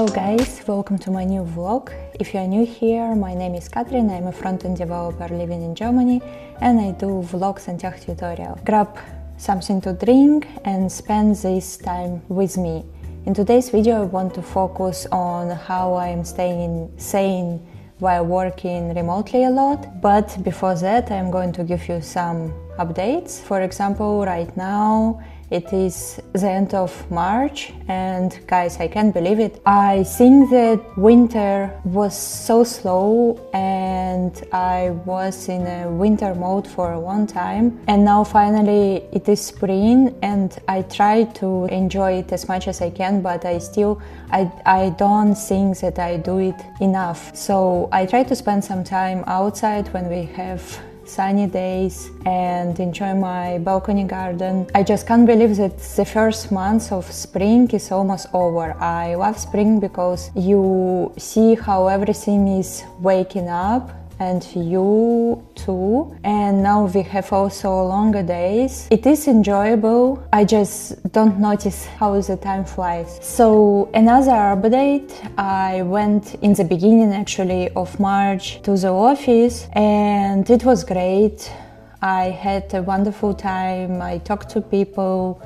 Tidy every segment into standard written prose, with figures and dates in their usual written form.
Hello guys, welcome to my new vlog. If you are new here, my name is Katrin, I'm a front-end developer living in Germany and I do vlogs and tech tutorials. Grab something to drink and spend this time with me. In today's video I want to focus on how I am staying sane while working remotely a lot, but before that I'm going to give you some updates. For example, right now it is the end of March and guys, I can't believe it. I think that winter was so slow and I was in a winter mode for a long time, and now finally it is spring and I try to enjoy it as much as I can, but I don't think that I do it enough. So I try to spend some time outside when we have sunny days and enjoy my balcony garden. I just can't believe that the first month of spring is almost over. I love spring because you see how everything is waking up, and you too. And now we have also longer days. It is enjoyable. I just don't notice how the time flies. So another update, I went in the beginning actually of March to the office and it was great. I had a wonderful time. I talked to people.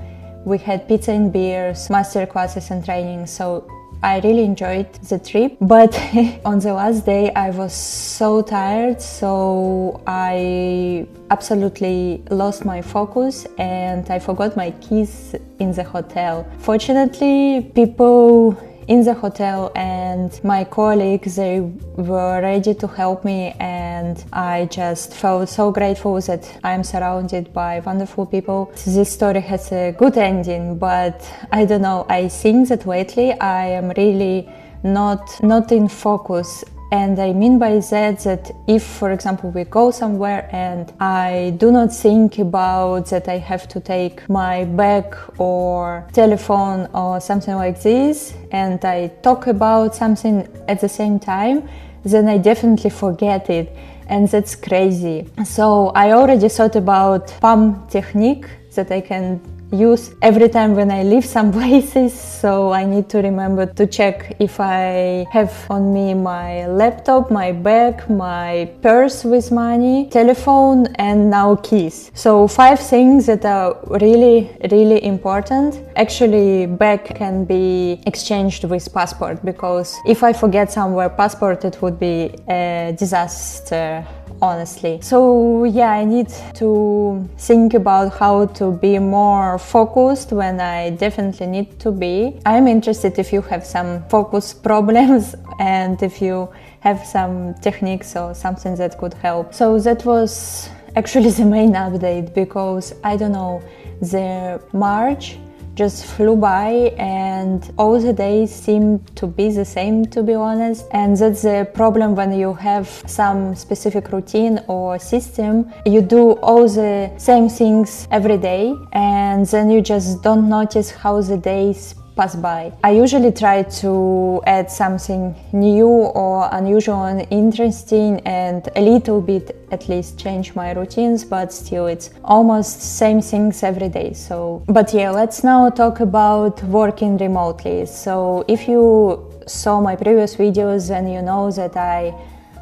We had pizza and beers, master classes and training. So I really enjoyed the trip, but on the last day I was so tired, so I absolutely lost my focus and I forgot my keys in the hotel. Fortunately, people in the hotel and my colleagues, they were ready to help me, and I just felt so grateful that I'm surrounded by wonderful people. This story has a good ending, but I don't know, I think that lately I am really not in focus. And I mean by that if, for example, we go somewhere and I do not think about that I have to take my bag or telephone or something like this, and I talk about something at the same time, then I definitely forget it, and that's crazy. So I already thought about PAM technique that I can use every time when I leave some places, so I need to remember to check if I have on me my laptop, my bag, my purse with money, telephone, and now keys. So 5 things that are really important. Actually, bag can be exchanged with passport, because if I forget somewhere passport, it would be a disaster, honestly. So yeah, I need to think about how to be more focused when I definitely need to be. I'm interested if you have some focus problems and if you have some techniques or something that could help. So that was actually the main update, because I don't know, the March just flew by and all the days seem to be the same, to be honest. And that's the problem when you have some specific routine or system. You do all the same things every day and then you just don't notice how the days pass by. I usually try to add something new or unusual and interesting and a little bit at least change my routines, but still it's almost same things every day. So, but yeah, let's now talk about working remotely. So if you saw my previous videos, then you know that I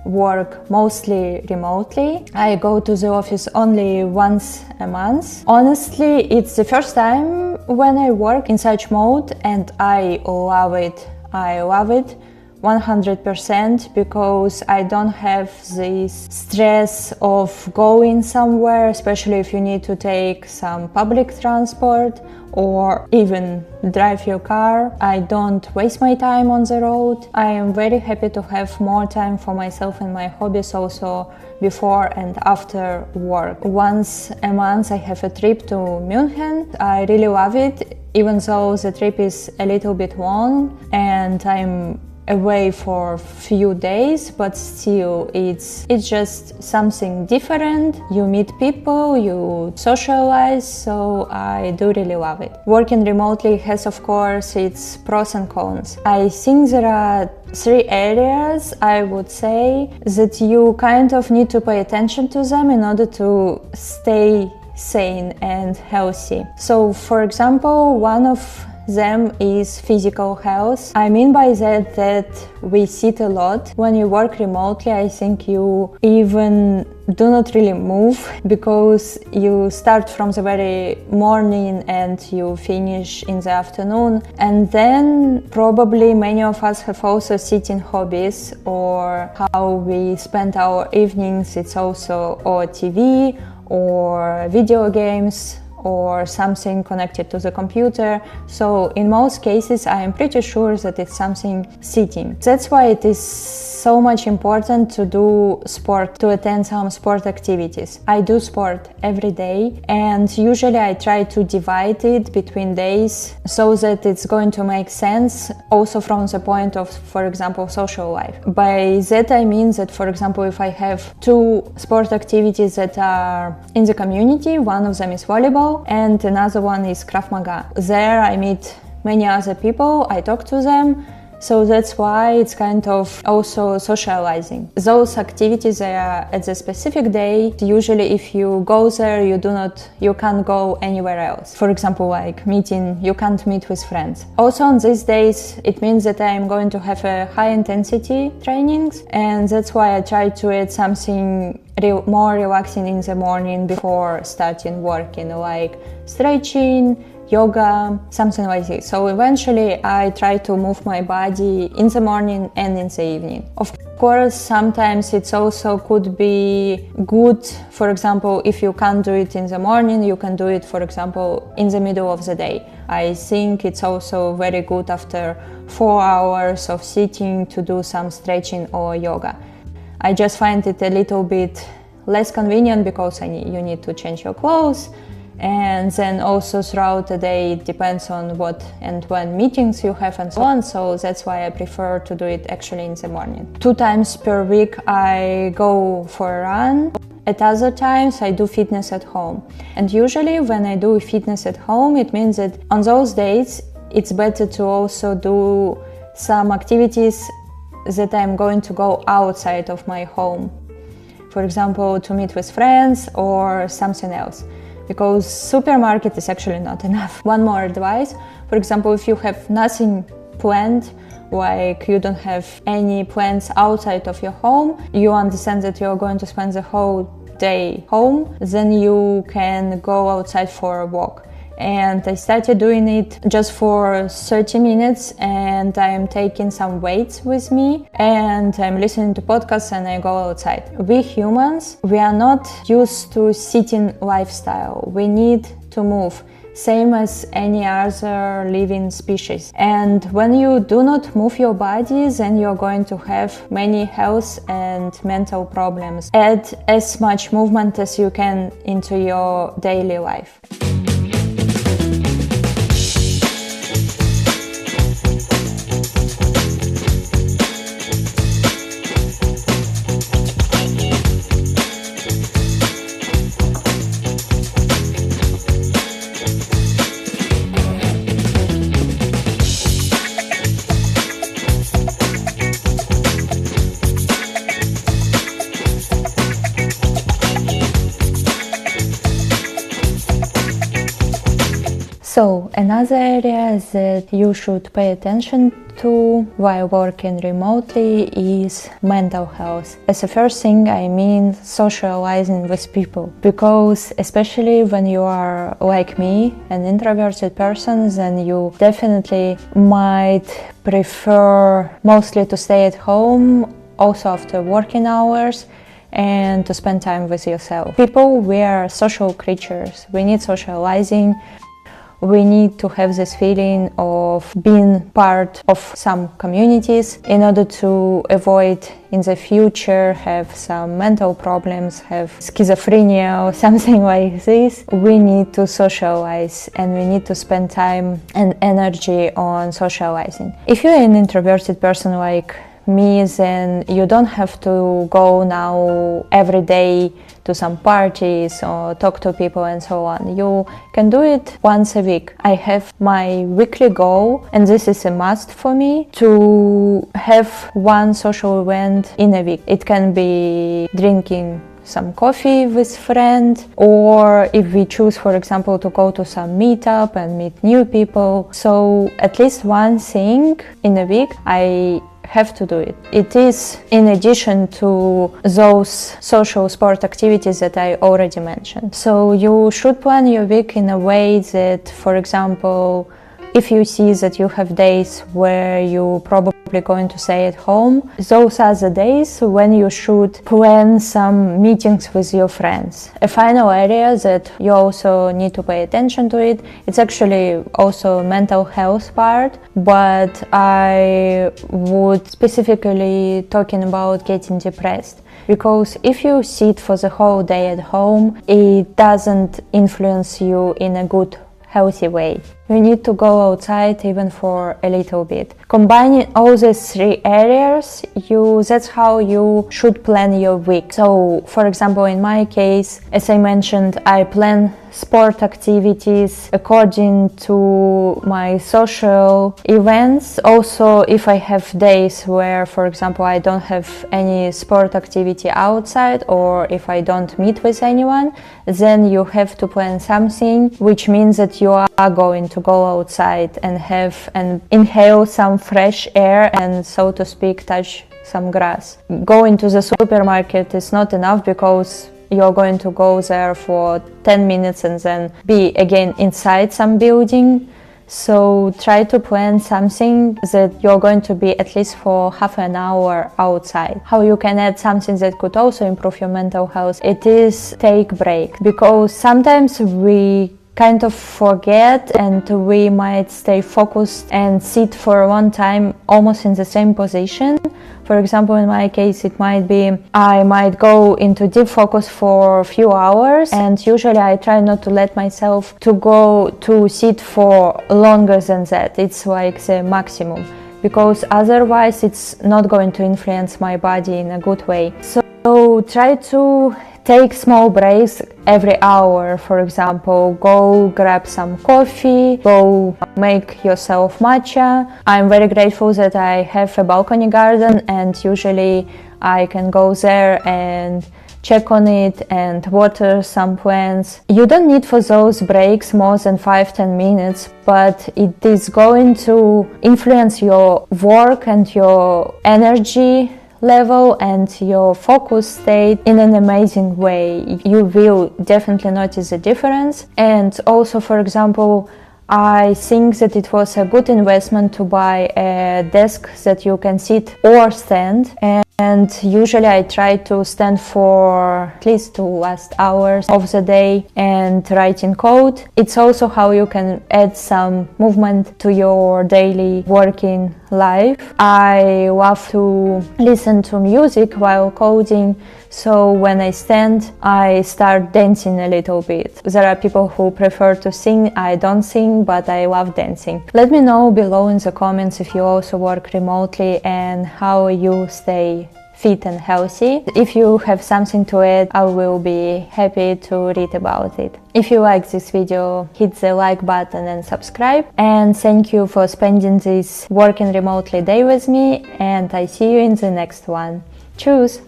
work mostly remotely. I go to the office only once a month. Honestly, it's the first time when I work in such mode and I love it. I love it 100%, because I don't have this stress of going somewhere, especially if you need to take some public transport or even drive your car. I don't waste my time on the road. I am very happy to have more time for myself and my hobbies also before and after work. Once a month I have a trip to München. I really love it, even though the trip is a little bit long and I'm away for a few days, but still it's just something different. You meet people, you socialize, so I do really love it. Working remotely has of course its pros and cons. I think there are 3 areas I would say that you kind of need to pay attention to them in order to stay sane and healthy. So for example, one of them is physical health. I mean by that we sit a lot. When you work remotely, I think you even do not really move because you start from the very morning and you finish in the afternoon. And then probably many of us have also sitting hobbies, or how we spend our evenings. It's also or TV or video games or something connected to the computer. So in most cases, I am pretty sure that it's something sitting. That's why it is so much important to do sport, to attend some sport activities. I do sport every day, and usually I try to divide it between days so that it's going to make sense also from the point of, for example, social life. By that I mean that, for example, if I have 2 sport activities that are in the community, one of them is volleyball and another one is Krav Maga. There I meet many other people, I talk to them, so that's why it's kind of also socializing. Those activities are at the specific day. Usually if you go there, you can't go anywhere else. For example, like meeting, you can't meet with friends. Also on these days, it means that I am going to have a high intensity trainings, and that's why I try to add something more relaxing in the morning before starting working, like stretching, yoga, something like this. So eventually I try to move my body in the morning and in the evening. Of course, sometimes it's also could be good, for example, if you can't do it in the morning, you can do it, for example, in the middle of the day. I think it's also very good after 4 hours of sitting to do some stretching or yoga. I just find it a little bit less convenient because you need to change your clothes, and then also throughout the day it depends on what and when meetings you have and so on, so that's why I prefer to do it actually in the morning. 2 times per week I go for a run. At other times I do fitness at home, and usually when I do fitness at home, it means that on those days it's better to also do some activities that I'm going to go outside of my home, for example, to meet with friends or something else, because supermarket is actually not enough. One more advice, for example, if you have nothing planned, like you don't have any plans outside of your home, you understand that you're going to spend the whole day home, then you can go outside for a walk. And I started doing it just for 30 minutes, and I'm taking some weights with me and I'm listening to podcasts and I go outside. We humans, we are not used to sitting lifestyle. We need to move, same as any other living species. And when you do not move your body, then you're going to have many health and mental problems. Add as much movement as you can into your daily life. So another area that you should pay attention to while working remotely is mental health. As a first thing, I mean socializing with people, because especially when you are like me, an introverted person, then you definitely might prefer mostly to stay at home also after working hours and to spend time with yourself. People, we are social creatures. We need socializing. We need to have this feeling of being part of some communities in order to avoid in the future have some mental problems, have schizophrenia or something like this. We need to socialize and we need to spend time and energy on socializing. If you're an introverted person like me, then you don't have to go now every day to some parties or talk to people and so on. You can do it once a week. I have my weekly goal, and this is a must for me, to have one social event in a week. It can be drinking some coffee with friend, or if we choose, for example, to go to some meetup and meet new people. So at least one thing in a week I have to do it. It is in addition to those social sport activities that I already mentioned. So you should plan your week in a way that, for example, if you see that you have days where you probably going to stay at home, those are the days when you should plan some meetings with your friends. A final area that you also need to pay attention to it, it's actually also mental health part, but I would specifically talking about getting depressed. Because if you sit for the whole day at home, it doesn't influence you in a good, healthy way. You need to go outside even for a little bit. Combining all these three areas, that's how you should plan your week. So, for example, in my case, as I mentioned, I plan sport activities according to my social events. Also, if I have days where, for example, I don't have any sport activity outside, or if I don't meet with anyone, then you have to plan something, which means that you are going to go outside and inhale some fresh air and, so to speak, touch some grass. Going to the supermarket is not enough, because you're going to go there for 10 minutes and then be again inside some building. So try to plan something that you're going to be at least for half an hour outside. How you can add something that could also improve your mental health, it is take break, because sometimes we kind of forget and we might stay focused and sit for a long time almost in the same position. For example, in my case, it might be I might go into deep focus for a few hours, and usually I try not to let myself to go to sit for longer than that. It's like the maximum, because otherwise it's not going to influence my body in a good way. So try to take small breaks every hour. For example, go grab some coffee, go make yourself matcha. I'm very grateful that I have a balcony garden, and usually I can go there and check on it and water some plants. You don't need for those breaks more than 5-10 minutes, but it is going to influence your work and your energy level and your focus state in an amazing way. You will definitely notice a difference. And also, for example, I think that it was a good investment to buy a desk that you can sit or stand. And usually I try to stand for at least 2 last hours of the day and writing code. It's also how you can add some movement to your daily working life. I love to listen to music while coding, so when I stand, I start dancing a little bit. There are people who prefer to sing. I don't sing, but I love dancing. Let me know below in the comments if you also work remotely and how you stay fit and healthy. If you have something to add, I will be happy to read about it. If you like this video, hit the like button and subscribe. And thank you for spending this working remotely day with me, and I see you in the next one. Tschüss!